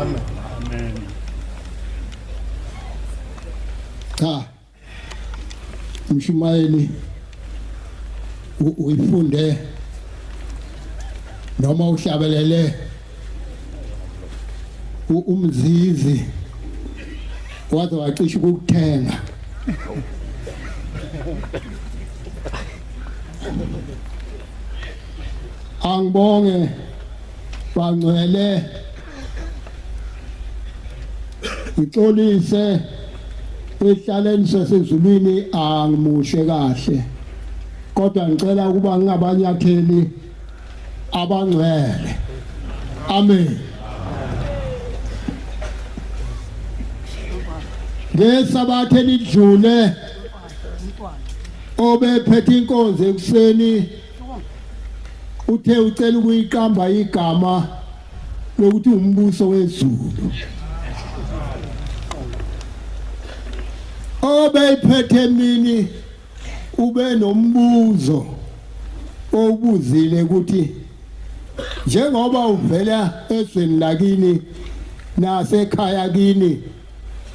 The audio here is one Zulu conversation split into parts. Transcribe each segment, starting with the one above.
amen. Cha Mshumayeli uyifunde noma uhlabelele umzizi waze wacisha ukuthenga angibonge bangcwele ngixolise ehlaleni sesezulwini angimushe kahle kodwa ngicela ukuba ngingabanyatheli abangcwele amen ngesabathe lidlule obephethe inkonzo ekuseni uthe ucela ukuyiqamba igama lokuthi umbuso wezulu obephethe mini ube nombuzo obuzile ukuthi njengoba uvela ezweni lakini nasekhaya kini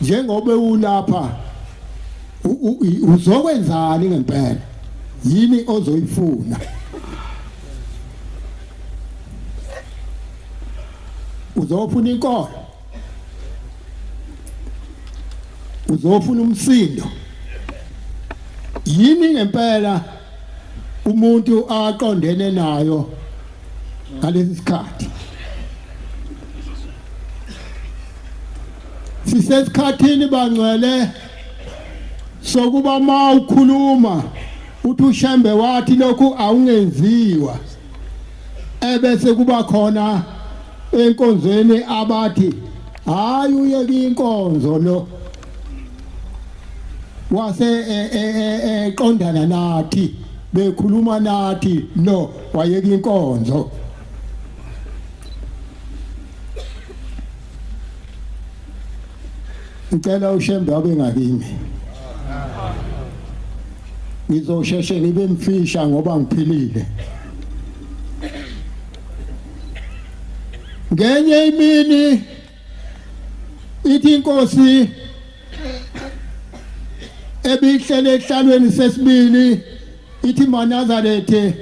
njengoba ulapha uzokwenzani ngempela yini ozoyifuna uzofuna inkolo uzofuna umsindo yini ngempela umuntu aqondene nayo ngalesi sikhathi sisesikhathini bangcwele sokuba mawukhuluma uthi uShembe wathi lokhu awungenziwa ebese kuba khona enkonzweni abathi hayi uyeke inkonzo lo wase qondana nathi bekhuluma nathi no wayeka inkonzo ngicela uShembe abe ngakimi ngizosheshe ngibe mfisha ngoba ngiphilile ngenye imini ithi inkosi ebihlele ehlalweni sesibili ithi maNazarethe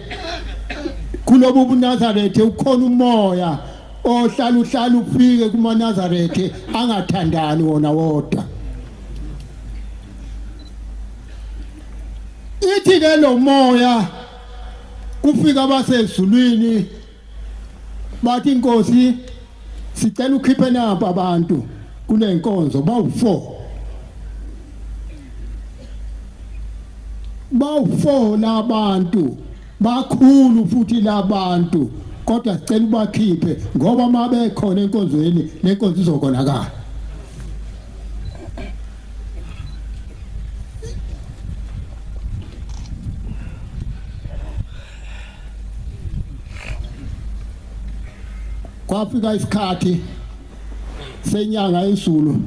kulobu buNazarethe ukhona umoya ohlala ufike kumaNazarethe angathandani wona wodwa ithi ke lo moya ufika abasezulwini bathi inkosi sicela ukhiphe napa abantu kule nkonzo bawu4 labantu bakhulu futhi labantu kodwa sicela ubakhiphe ngoba mabe khona enkonzweni lenkonzo izokonakala kwafika isikhathi senyanga yezulu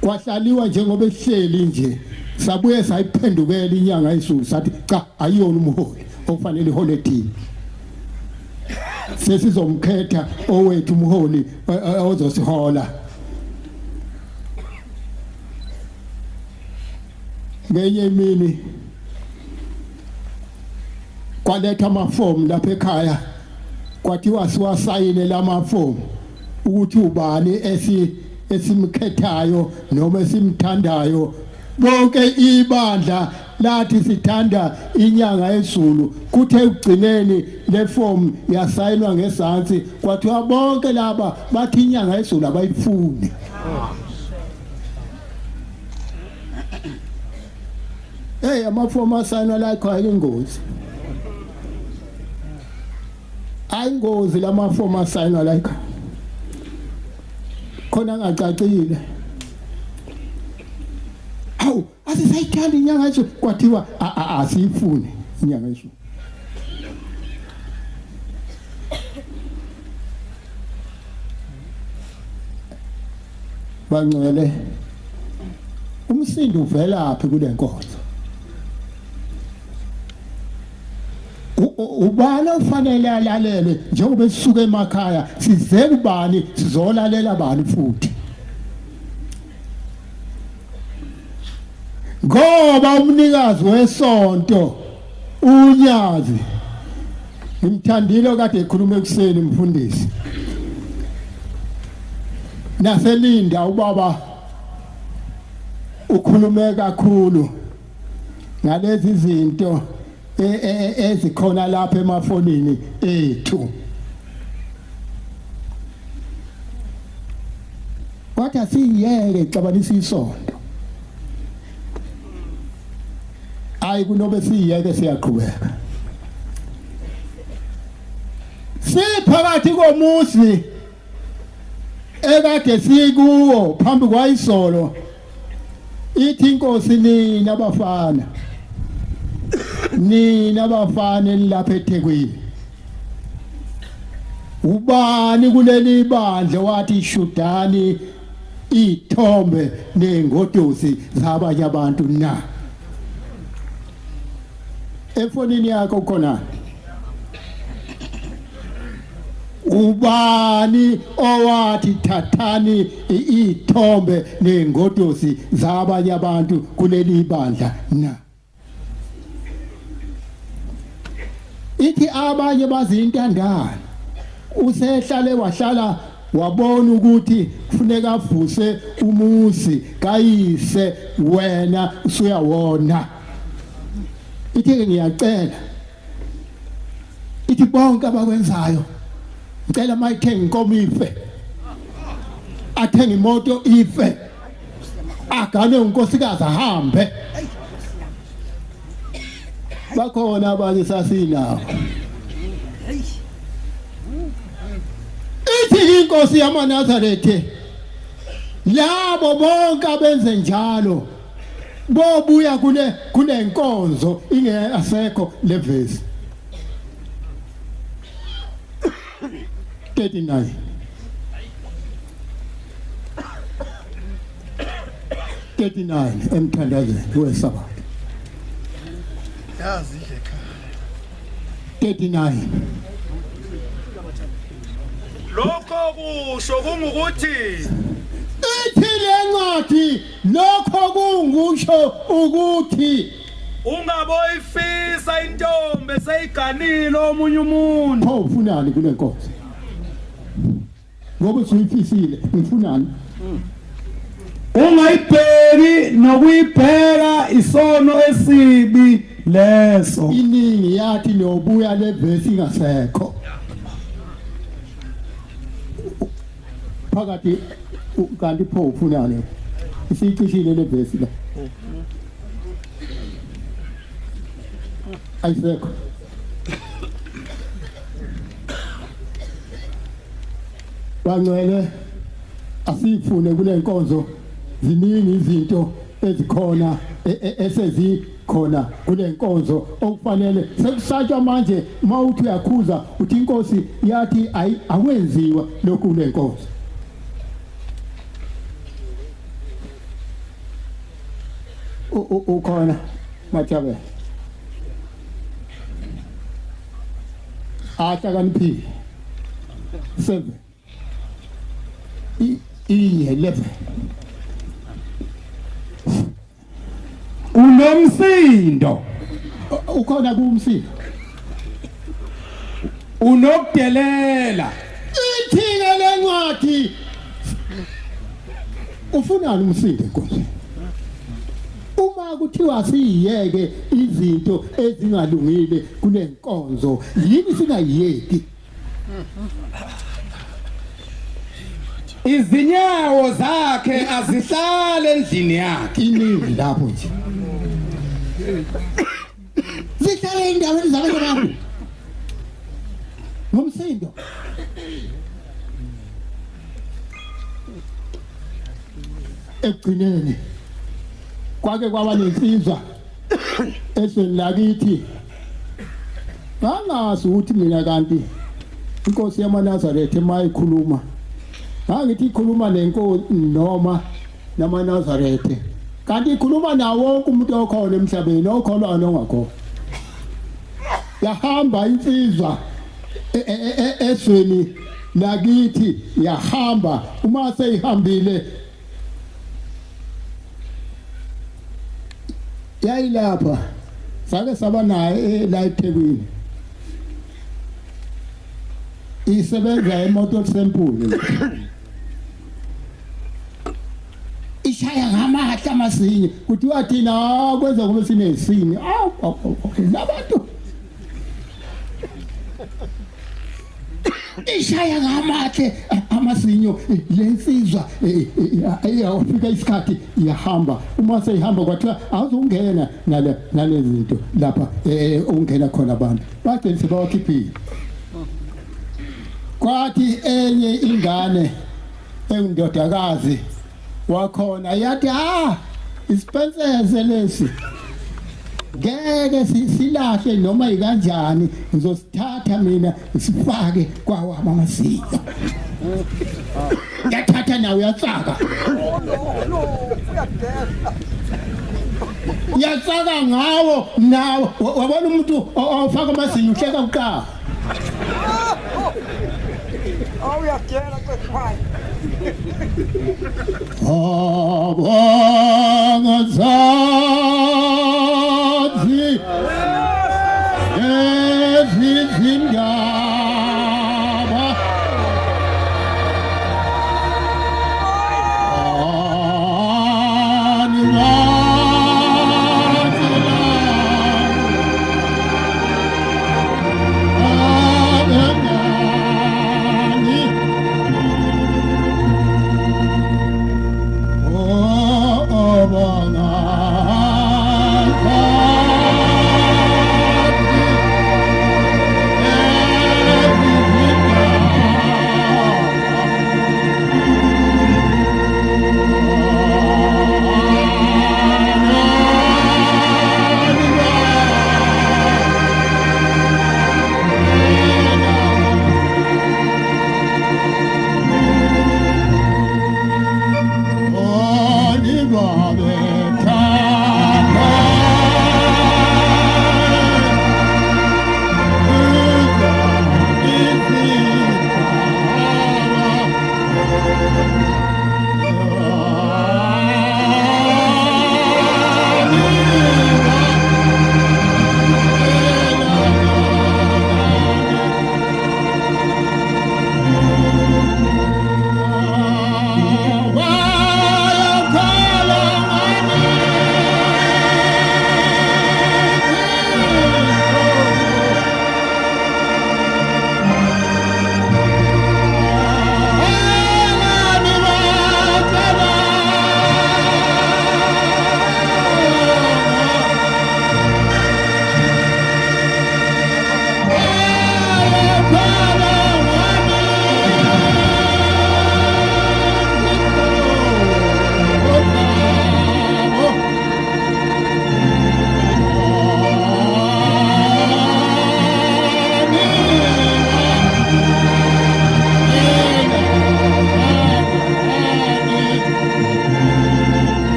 kwahlaliwa njengoba ehleli nje sabuye sayiphendukela inyanga yezulu sathi cha ayiyona umholi ofanele iholiday sesizomkhetha owethu umholi ozosihola ngenye imini kwaletha amafomu lapha ekhaya kwathiwa siwasayine lamafomu ukuthi ubani esimkhethayo noma esimthandayo bonke ibandla lathi sithanda inyanga yezulu kuthe ugcineni lefomu yasayinwa ngesantsi kwathiwa bonke laba bathi inyanga yezulu abayifuni amafomu asayinwa la ekhaya ingozi ayingozi lamafomu asayinwa la ekhaya khona ngacacile awu asisayithanda inyanga yezulu kwathiwa asiyifuni inyanga yezulu bangcwele umsindo uvela phi kule nkonzo ubani ofanele alalele njengoba sisuka emakhaya size kubani sizolalela bani futhi ngoba umnikazi wesonto unyazi ngimthandile kade ekhuluma ekuseni umfundisi naselinda ubaba ukhulume kakhulu ngalezi zinto ezikhona lapha emafonini ethu kodwa siyeke xabanisa isonto hayi kunobe siyeke siyaqhubeka siphakathi komuzi ekade sikuwo phambi kwayisolo ithi inkosi nina abafana lapha eThekwini ubani kuleli bandla wathi shudani ithombe nengodosi zabanye abantu na efonini yakho khona ubani owathi thathani ithombe nengodosi zabanye abantu kuleli bandla na ithi abanye bazintandana usehlale wahlala wabona ukuthi kufuneka avuse umuzi kayise wena usuyawona ithi ngiyacela ithi bonke abakwenzayo ngicela mayithenga inkomo ife athenga imoto ife agane unkosikazi ahambe bakhona abanye sasinawo ithi inkosi yamaNazaretha labo bonke abenze njalo bobuya kule nkonzo ingeyasekho levesi 39 emthandazweni weSabatha yazi ekhaya 39 lokho kusho kungukuthi ithi lencwadi lokho kungukusho ukuthi ungaboyifisa intombi seyiganile omunye umuntu pho ufunani kule nkonzo ngoba suyifisile ngifunani ungayibheki nokuyibheka isono esibi leso iningi yathi nobuya levesi ingasekho phakathi kanti pho ufunani isicishile levesi la ayisekho bangcwele asifune kule nkonzo ziningi izinto ezikhona esezikhona kule nkonzo okufanele sekusatshwa manje mawuthi uyakhuza uthi inkosi yathi awenziwa lokhu kule nkonzo ukhona Mathabe ahlakaniphile 7 11 unomsindo ukhona kumsindo unokudelela ithina lencwadi ufunani umsindo Nkosi uma kuthiwa siyeke izinto ezingalungile kule nkonzo yini singayiyeki izinyawo zakhe azihlale endlini yakhe iningi lapho nje zihlale endaweni zabanye abantu ngomsindo ekugcineni kwake kwaba nensizwa esweni lakithi ngangazi ukuthi mina kanti inkosi yamaNazaretha emayikhuluma ngithi ikhuluma nenkosi noma namaNazaretha kanti ikhuluma nawo wonke umuntu okhona emhlabeni okholwa nongakholwa yahamba insizwa esweni lakithi yahamba uma seyihambile yayilapha sake saba naye la eThekwini isebenza emoto sempule ishaya ngamahla amasinye kuthiwa thina kwenza kube sinesini labantu ishaya ngamahle amasinyo lensizwa ayafika isikhathi iyahamba uma seyihamba kwathiwa awuzungena nale zinto lapha ungena khona abantu bagcina sebawakhiphile kwathi enye ingane engindodakazi wakhona yathi isiphenseze lesi ngeke silahle noma ikanjani ngizosithatha mina sifake kwawo amazinyo yathatha nawe uyatsaka yatsaka ngawo nawo wabona umuntu ofaka amazinyo uhleka uqala uyagela kwekhaya Abangazazi ezindaba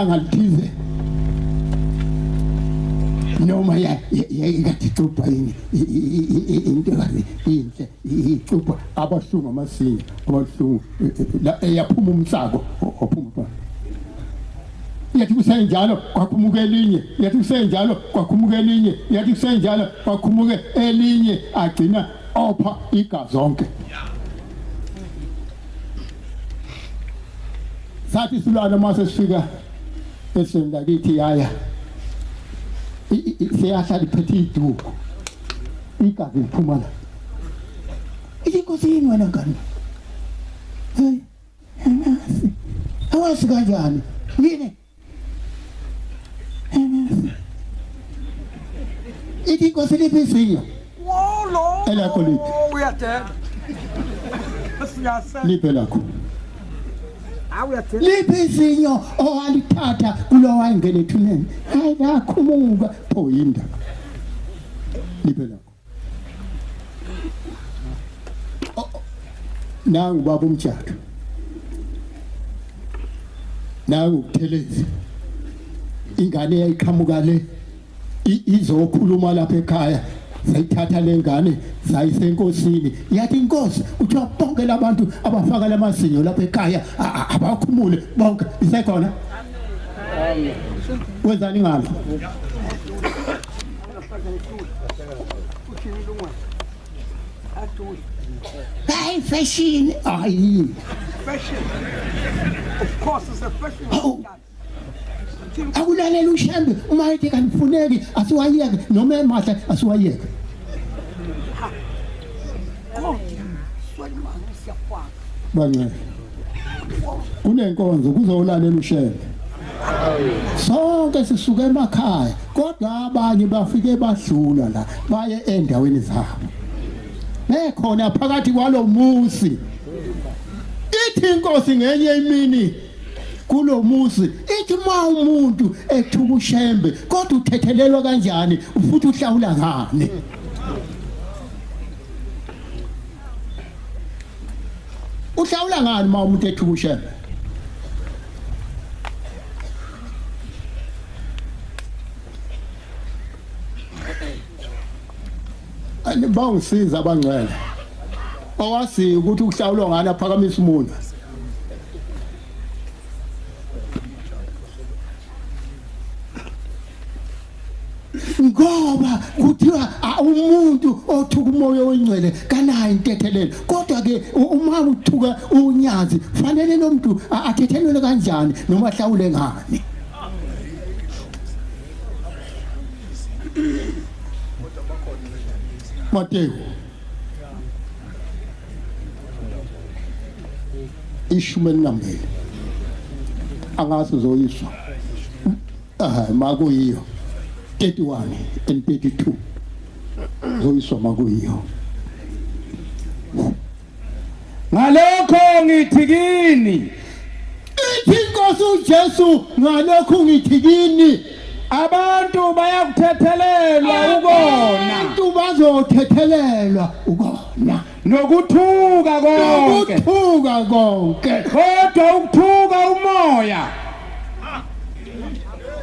ngalithize noma yakathupa into kazi inhle icupha abahlungu amasinga abahlungu la yaphuma umsako ophuma yathi kusenjalo kwakhumuka elinye yathi kusenjalo kwakhumuka elinye yathi kusenjalo kwakhumuka elinye agcina opha igazi zonke sathi silwana mase sifika esenda kithi yaya siyahlala iphethe iduku igazi liphuma la inkosi yini wena ngani hey awasi kanjani yini ithi ithi inkosi liphi izinyo Wolo. Elakho liphi? Uyatela. Siyasela. liphe lakho Awuyatela. liphi izinyo owalithatha kulo wayengena ethuneni hayi yakhumuka pho yindaba liphe lakho nangu baba umthathu nangu ukuthelezi ingane yayiqhamuka le izokhuluma lapha ekhaya sayithatha lengane sayisenkosini yathi inkosi uthiwa bonke labantu abafaka lamazinyo lapha ekhaya abakhumule bonke isekhona wenzani ngalo hayi fashion ayi Fashion. Of course, it's a fashion. Oh. Akulalela ushembe uma ethi kanifuneki asiwayeke noma emahle asiwayeke bangcwele kunenkonzo kuzolalela ushembe sonke sisuke emakhaya kodwa abanye bafike badlula la baye endaweni zabo bekhona phakathi kwalo musi ithi inkosi ngenye imini kulo musi ithi ma umuntu ethuka ushembe kodwa uthethelelwa kanjani futhi uhlawula ngani uhlawula ngani ma umuntu ethuka ushembe ani bawusiza abangcwele owazi ukuthi uhlawulwa ngani aphakamisa umuntu ngoba kuthiwa umuntu othuka umoya oyingcwele kanayo intethelelo kodwa ke uma uthuka unyazi fanele lo muntu athethelele kanjani noma ahlawule ngani Mateo ishumi nambili angazi uzoyiswa makuyiyo 31 and 32 zoyiswa makuyiyo ngalokho ngithi kini ithi inkosi uJesu ngalokho ngithi kini abantu bayakuthethelelwa ukona abantu bazothethelelwa ukona nokuthuka konke ukuthuka konke kodwa ukuthuka umoya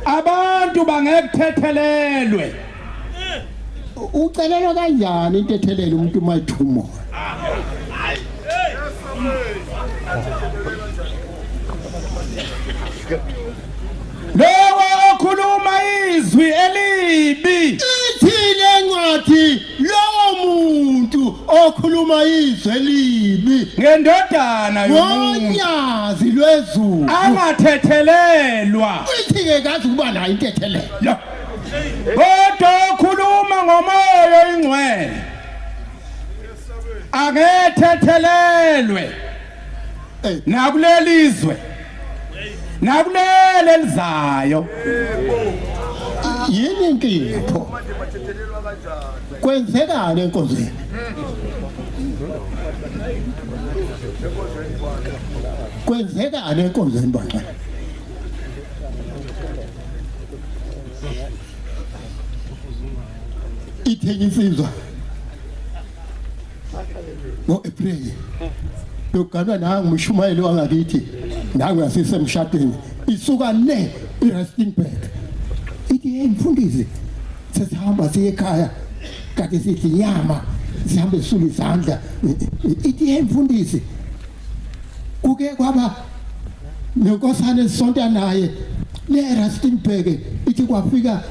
abantu bangekuthethelelwe ucelelwa kanjani intethelelo umuntu mayithumo Lowo okhuluma izwi elibi ithi lencwadi lo muntu okhuluma izwi elibi ngendodana yomuntu ngonyazi lwezulu angathethelelwa ithi ke kazi kuba nayo intethelelo kodwa okhuluma ngomoya oyingcwele angethethelelwe nakulelizwe nakulele lizayo yini inkinga pho kwenzekani enkonzweni kwenzekani enkonzweni bangcwele ithenye insizwa ngo-April yokuganwa nangu umshumayeli wangakithi nangu yasisemshadweni isuka le eRustenburg ithi hey mfundisi sesihamba siye ekhaya kade sidla inyama sihambe sisula izandla ithi hey mfundisi kuke kwaba nenkosana esonta naye leRustenburg ithi kwafika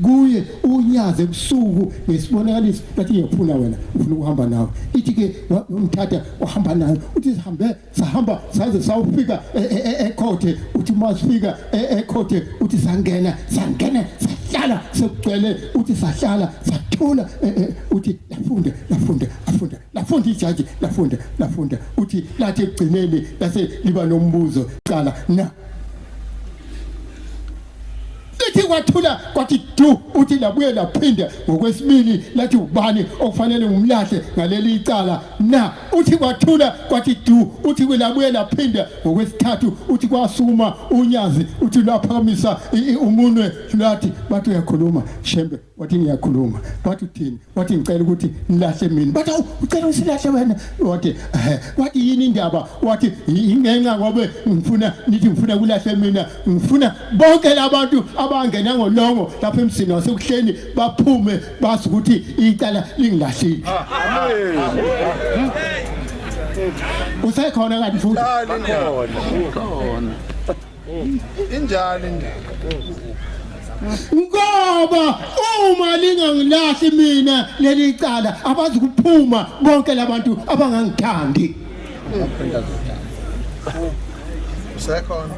kuye unyaze ebusuku ngesibonakaliso bathi ngiyaphuna wena ufuna ukuhamba nawe ithi ke umthatha uhamba naye uthi sahamba saze sawufika ekhothe uthi masifika ekhothe uthi sangena sahlala sekugcwele uthi sahlala sathula uthi lafunda ijaji lafunda uthi lathi egcineni lase liba nombuzo qala na lithi kwathula kwathi du uthi labuye laphinda ngokwesibili lathi ubani okufanele ngumlahle ngaleli icala na uthi kwathula kwathi du uthi labuye laphinda ngokwesithathu uthi kwasuma unyazi uthi laphakamisa umunwe lathi bathi uyakhuluma shembe wathi ngiyakhuluma bathi uthini wathi ngicela ukuthi nilahle mina bathi ucela usilahle wena wathi yini indaba wathi ingenxa ngobe ngifuna kulahle mina ngifuna bonke labantu abangena ngolongo lapha emsini wasekuhleni baphume bazi ukuthi icala lingilahlile usekhona kanti futhi injani ngoba uma lingangilahli mina leli cala abazi kuphuma bonke labantu abangangithandi usekhona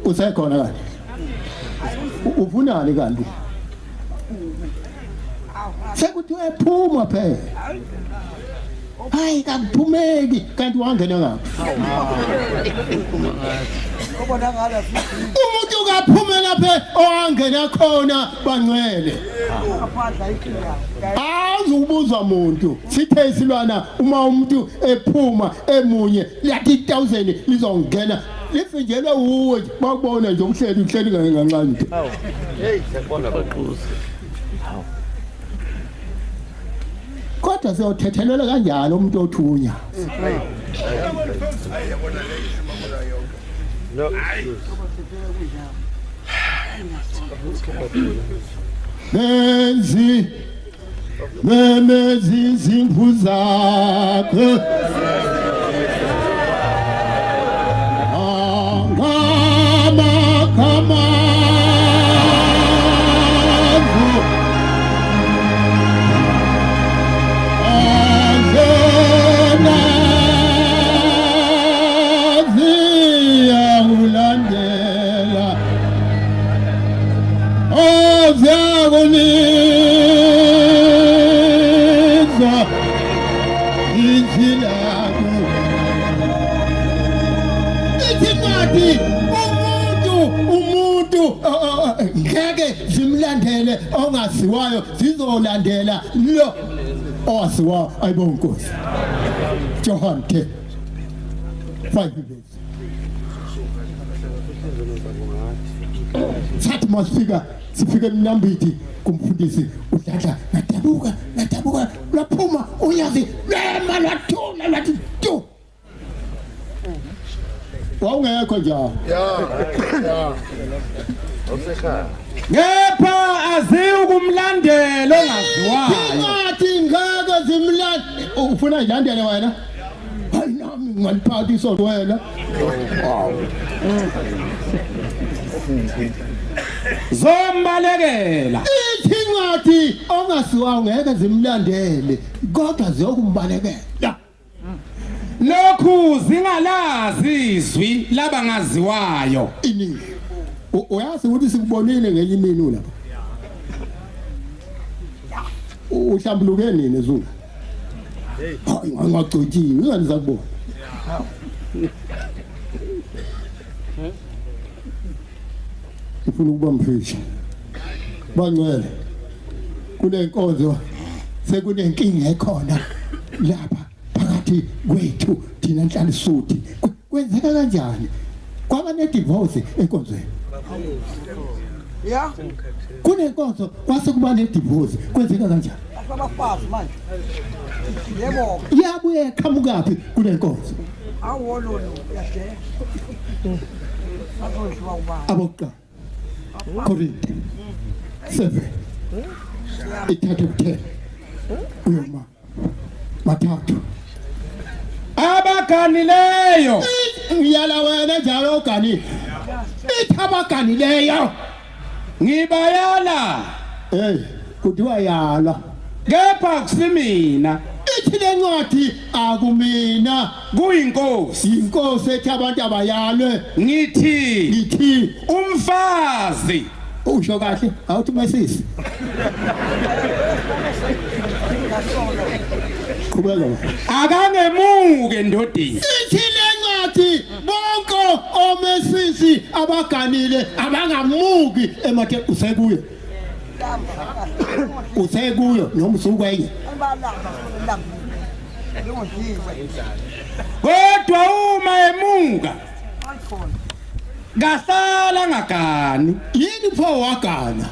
usekhona kanti ufunani kanti sekuthi uyaphuma phela hayi kakuphumeki kanti wangena ngaphi umuntu kaphumela phe owangena khona bangcwele awuzubuzwa umuntu sithe isilwana uma umuntu ephuma emunye lathi 1000 lizongena lifinjelwe uwe bakubona nje uhleli ngancane hey sekubona baqhuza kodwa siyothethelelwa kanjalo umuntu othunya memezi zimvu zakhe ngeke zimlandele ongasiwayo zizolandela lo owasiwa ayibona inkosi John 10 5 sathi masifika sifike eMnambithi kumfundisi udladla ngadabuka laphuma uyazi lema lathula lathi tu wawungekho njalo ya ngepha aziukumlandela ongaziwayo ngathi ngeke zimlandele ufuna ilandele wena hayi nami ngaliphatha isonto wena zombalekela ithi ngathi ongasiwayo ngeke zimlandele kodwa ziyokumbalekela lokhu zingalazi izwi labangaziwayo ini uyazi ukuthi sikubonile ngenye imini lapha uhlambuluke nini Zulu hayi ngagcotshiwe ngani zakubona ufuna ukuba mfisha bangcwele kule nkonzo sekunenkinga ekhona lapha phakathi kwethu thina nhlali suthi kwenzeka kanjani kwaba ne divorce enkonzweni Yeah. kunenkonzo kwase kuba ne divorce kwenzeka kanjani Abafazi manje. Yebo. yabuye eqhamukapi kule nkonzo Awolo yashe. Azonjwa uba. abokuqala Korinte 7 ithathu 10 uyoma mathathu abaganileyo ngiyala wena njalo ogani ithabaganileyo ngibayala hey kuthiwa yala kepha kusimina ithi lencwadi akumina kuyinkosi inkosi ethi abantu abayalwe ngithi umfazi usho kahle awuthi mesisi qhubeka akangemuke ndodeni ithi lencwadi uthi bonke omesisi abaganile abangamuki emathe usekuyo noma usukwenye kodwa uma emuka kasala ngagani yini pho wagana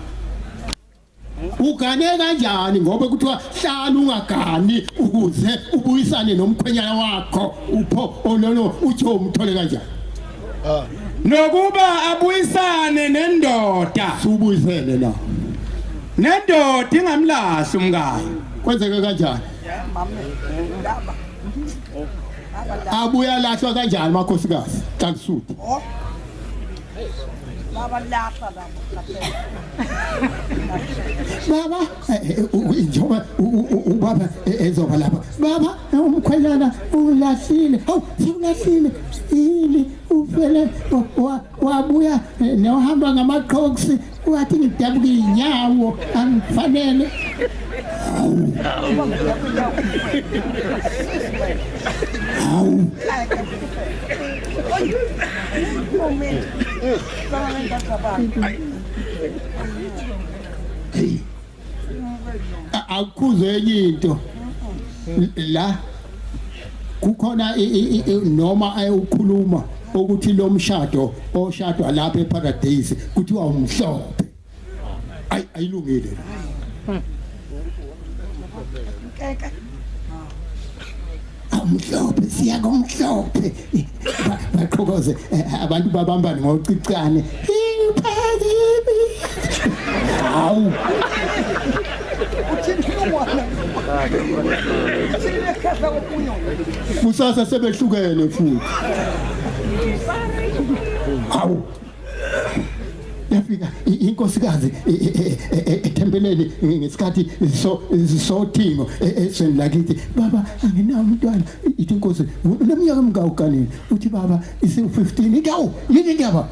ugane kanjani ngoba kuthiwa hlala ungagani ukuze ubuyisane nomkhwenyana wakho upho olono uthi umthole kanjani nokuba abuyisane nendoda subuyisene la nendoda ingamlahli umkayo kwenzeke kanjani abuya lahlwa kanjani makhosikazi kalisuthi baba njengoba ubaba ezoba lapha baba umkhwenyana ulahlile hawu sewulahlile yini ufele wabuya nohamba ngamaqhoksi wathi ngidabuka inyawo angifanele hawu akuzwe enye into la kukhona noma ukukhuluma ukuthi lo mshado oshadwa lapha eParadise kuthiwa umhlophe ayilungile umhlophe siya komhlophe baqhokoze abantu babambane ngocicane hawu kusasa sebehlukene futhi hawu yafika inkosikazi ethempeleni ngesikhathi sothingo esweni lakithi baba anginawo umntwana ithi inkosi uneminyaka emingawukanini uthi baba isi-15 ithi awu yini ndaba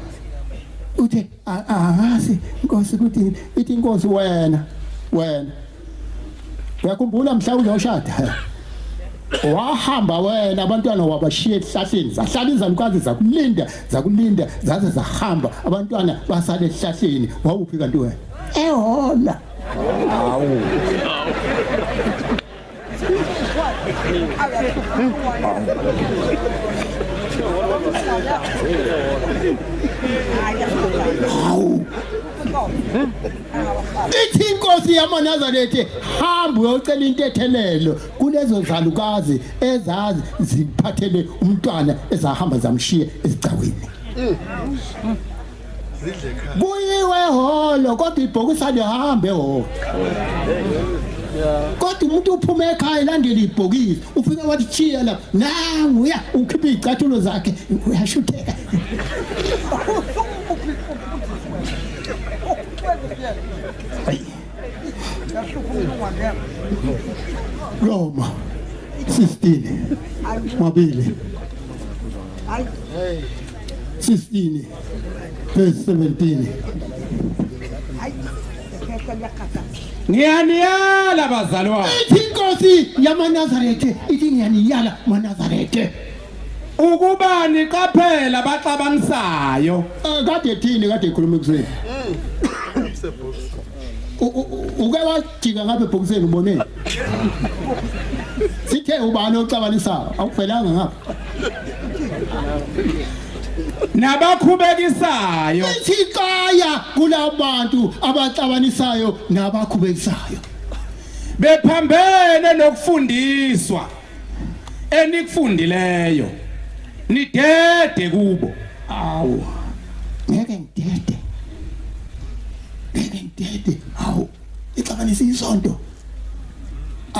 uthi angazi inkosi kuthi ithi inkosi wena uyakhumbula mhla uzoshada wahamba wena abantwana wabashiya esihlahleni zahlala izalukazi zakulinda zaze zahamba abantwana basale esihlahleni wawuphi kanti wena ehona hawu hawu ithi inkosi yamaNazaretha hamba uyocela intethelelo kulezo zalukazi ezazi ziphathele umntwana ezahamba zamshiye esicawini buyiwe holo kodwa ibhokisa lihambe holo kodwa umuntu uphuma ekhaya landela ibhokisi ufika wathi chiya la nangu uya ukhipha izicathulo zakhe uyashutheka Roma 16 mabili 16 verse 17 ngiyaniyala bazalwane ithi inkosi yamaNazaretha ithi ngiyaniyala maNazaretha ukuba niqaphela baxabanisayo kade thini kade ikhuluma kuseni uke wajika ngabe ebhokiseni ubone sithe ubani ocabanisa awufelanga ngapha nabakhubekisayo isikaya kulabantu abacabanisayo nabakhubekisayo bephambene nokufundiswa enikufundileyo nidede kubo awu ngeke ngidede hawu ixabanisa isonto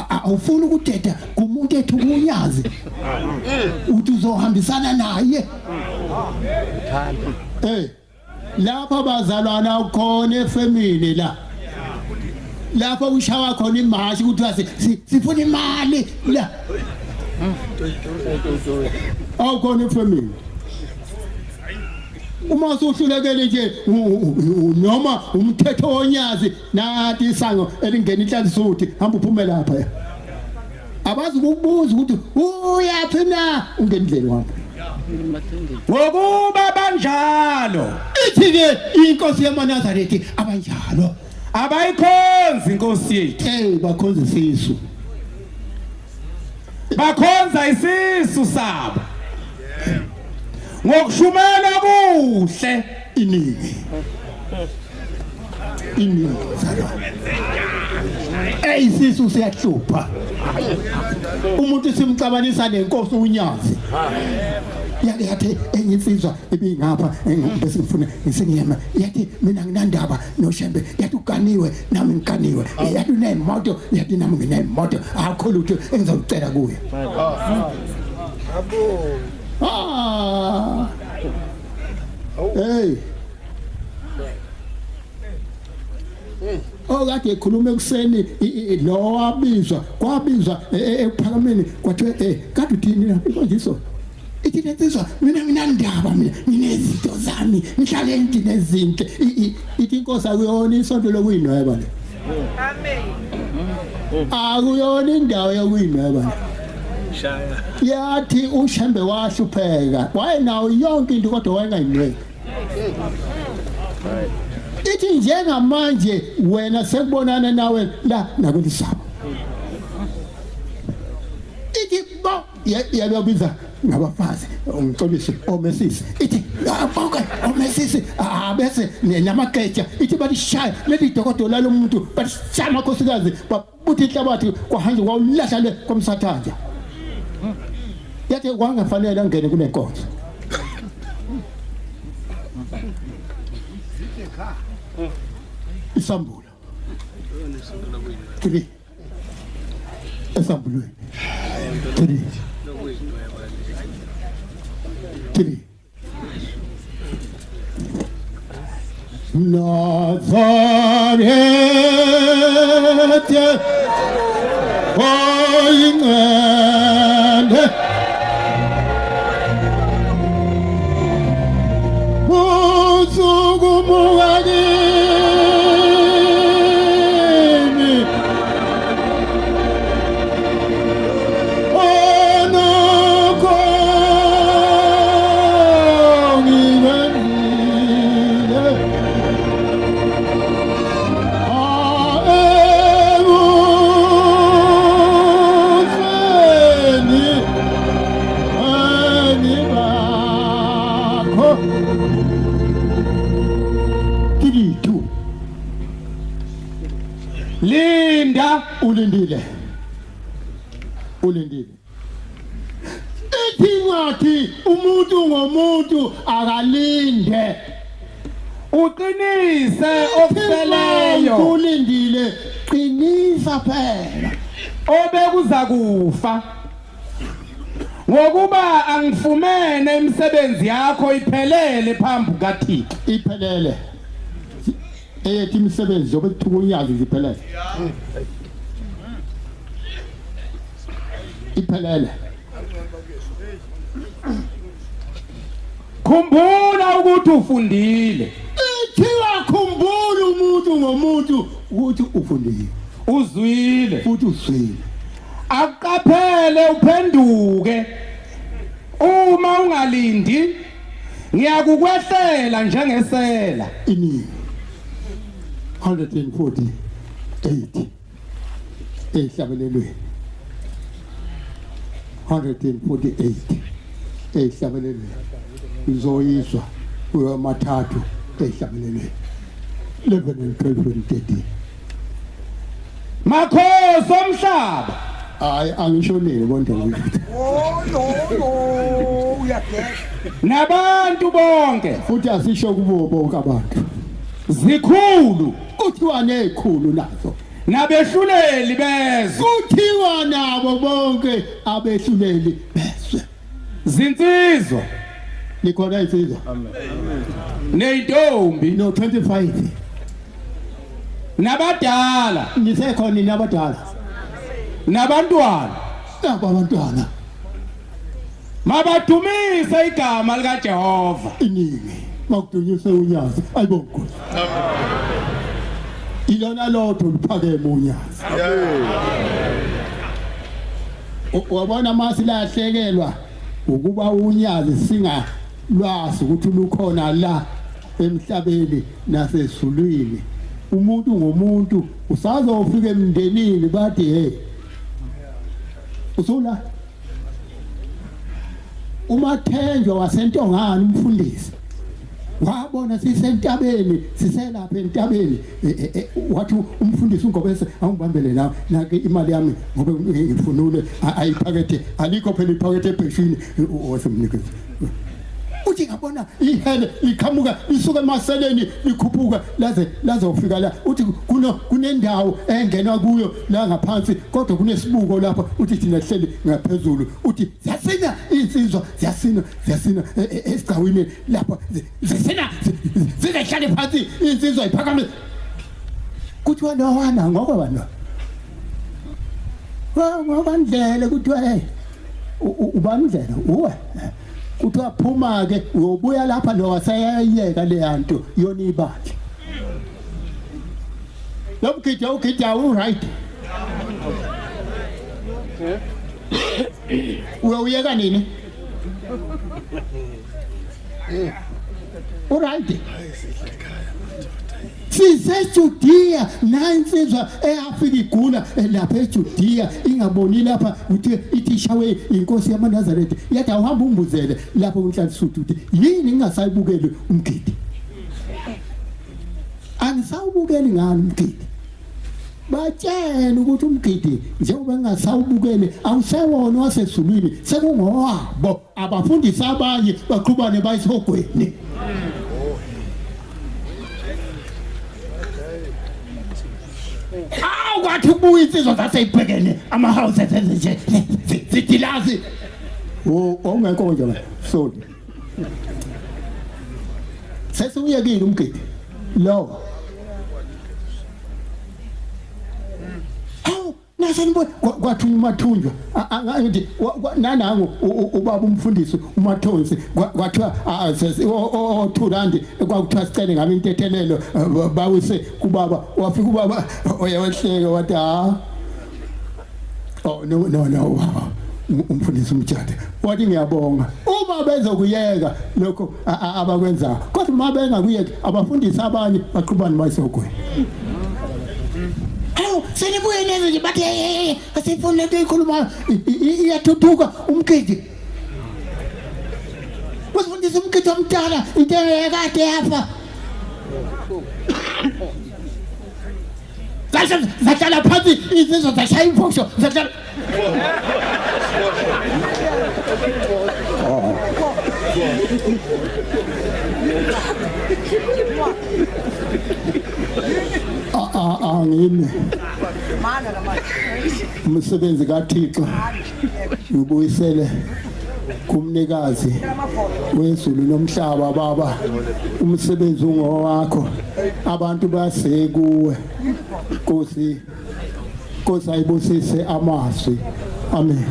awufuni ukudeda kumuntu ethu kunyazi uthi uzohambisana naye lapha bazalwana khona efamily lapha ushawa khona imashi ukuthi sifuna imali la awukhona efamily uma usuhlulekele nje noma umthetho wonyazi nathi isango elingena inhlanzisuthi hamba uphume lapha abazi ukubuza ukuthi uyaphi na ungena endleni wapha ngokuba banjalo ithi ke inkosi yamaNazaretha abanjalo abayikhonzi inkosi yethu bakhonza isisu bakhonza isisu sabo ngokushumela kuhle iningi zalo isisu siyahlupha umuntu simcabanisa nenkosi unyazi yake yathi enyinsizwa ebingapha bese ngifuna ngisengiyema yathi mina nginandaba noShembe yathi uganiwe nami ngikaniwe yathi unemoto yathi nami nginemoto akho lutho engizocela kuye hey okade ekhuluma ekuseni lo wabizwa kwabizwa ephakameni kwathiwa kade uthini lapho konjiso ithi lensizwa mina nginandaba mina nginezinto zami ngihlale endini ezinhle ithi inkosi akuyona isonto lokuyinweba le amen akuyona indawo yokuyinweba shaya yathi uShembe wahlupheka wayenawo yonke into kodwa wayengayinweba ithi njengamanje wena sekubonana nawe la nakulisaba ithi bo yabiza ngabafazi ngixolise omesisi ithi bonke omesisi bese namageja ithi balishaya leli dokodola lomuntu balishaya amakhosikazi babuthi inhlabathi kwahanje kwawulahla le komsathanja yathi kwangafanele angene kule nkonzo isambulo 3 esambulweni 3 Nazareth oyingane Muzugumugani ulindile ithi ngathi umuntu ngomuntu akalinde uqinise okuseleyo ulindile qinisa phela obekuza kufa ngokuba angifumene imisebenzi yakho iphelele phambi kaThixo iphelele eyethi imisebenzi zobe kuthukunyazi ziphelele iphelele khumbula ukuthi ufundile ithiwa khumbula umuntu ngomuntu ukuthi ufundile uzwile futhi uzwile aqaphele uphenduke uma ungalindi ngiyakukwehlela njengesela ini 148 ehlabelelweni 148 ehlabelelweni izoyiswa kuyamathathu ehlabelelweni 11 and 12 and 13 makhosi omhlaba hayi angishonile bonke no uyageza nabantu bonke futhi asisho kubo bonke abantu zikhulu kuthiwa nezikhulu nazo nabehluleli bezwe kuthiwa nabo bonke abehluleli bezwe zinsizwa likhona insizwa neyintombi no 25 nabadala nisekhona nabadala nabantwana abantwana mabadumise igama lika Jehova iningi makudunyiswe unyazi ayibonke ilona lotho liphakeme unyazi wabona masilahlekelwa ukuba unyazi singalwazi ukuthi lukhona la emhlabeni nasezulwini. Umuntu ngomuntu usazofika emndenini bathi hey usula uMathenjwa waseNtongane umfundisi wabona sisentabeni siselapha entabeni wathi umfundisi uNgobese awungibambele nawe nake imali yami ngoba ngifunule ayiphakethe alikho phela iphakethe ebheshini wasemnikeza uthi ngabona ihele liqhamuka lisuka emaseleni likhuphuka laze ufika la uthi kunendawo engenwa kuyo la ngaphansi kodwa kunesibuko lapha uthi thina sihleli ngaphezulu uthi ziyasina insizwa ziyasina esigcawini lapha zisina zizehlale phansi insizwa iphakame kuthiwa nowana ngokwabana ngobandlela kuthiwa hey ubandlela uwe uthi waphuma ke uyobuya lapha lo wasayiyeka le yanto yona ibandla lomgidi right uyeka nini right siseJudiya nansizwa eyafika igula lapha eJudiya ingaboni lapha uthi ithishawe inkosi yamaNazaretha yathi awuhamba umbuzele lapha uNhlanhla uthi yini ngingasayibukeli umgidi angisawubukeli ngani umgidi batshela ukuthi umgidi njengoba ngingasawubukeli awusewona wasezulwini sekungowabo abafundisi abanye baqhubane bayisogweni kwathi ubuya insizwa zaseyibhekene ama-house nje zidilazi ongekho nje sorry sesuyekile umgidi lo nasenibona kwathi uMathunjwa angathi nanango ubaba umfundisi uMathonsi kwathiwa oThulandi kwakuthiwa sicele ngabe intethelelo bawise kubaba wafika ubaba oyawehleka wathi no umfundisi umtshade wathi ngiyabonga uma bezokuyeka lokho abakwenzayo kodwa uma bengakuyeki abafundisi abanye baqhubana bayisogweni senibuye neze nje bathi asifuna lento ikhuluma iyathuthuka umgidi wasifundisa umgidi omdala into ekade yafa zahlala phansi izizwe zashaya imfosho zahlala angime umsebenzi kaThixo ubuyisele kumnikazi wezulu nomhlaba baba umsebenzi ungowakho abantu basekuwe Nkosi ayibusise amazwi amen.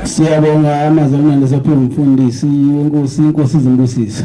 Siyabonga amazwi amnandi saphiwe umfundisi inkosi izimbusisa.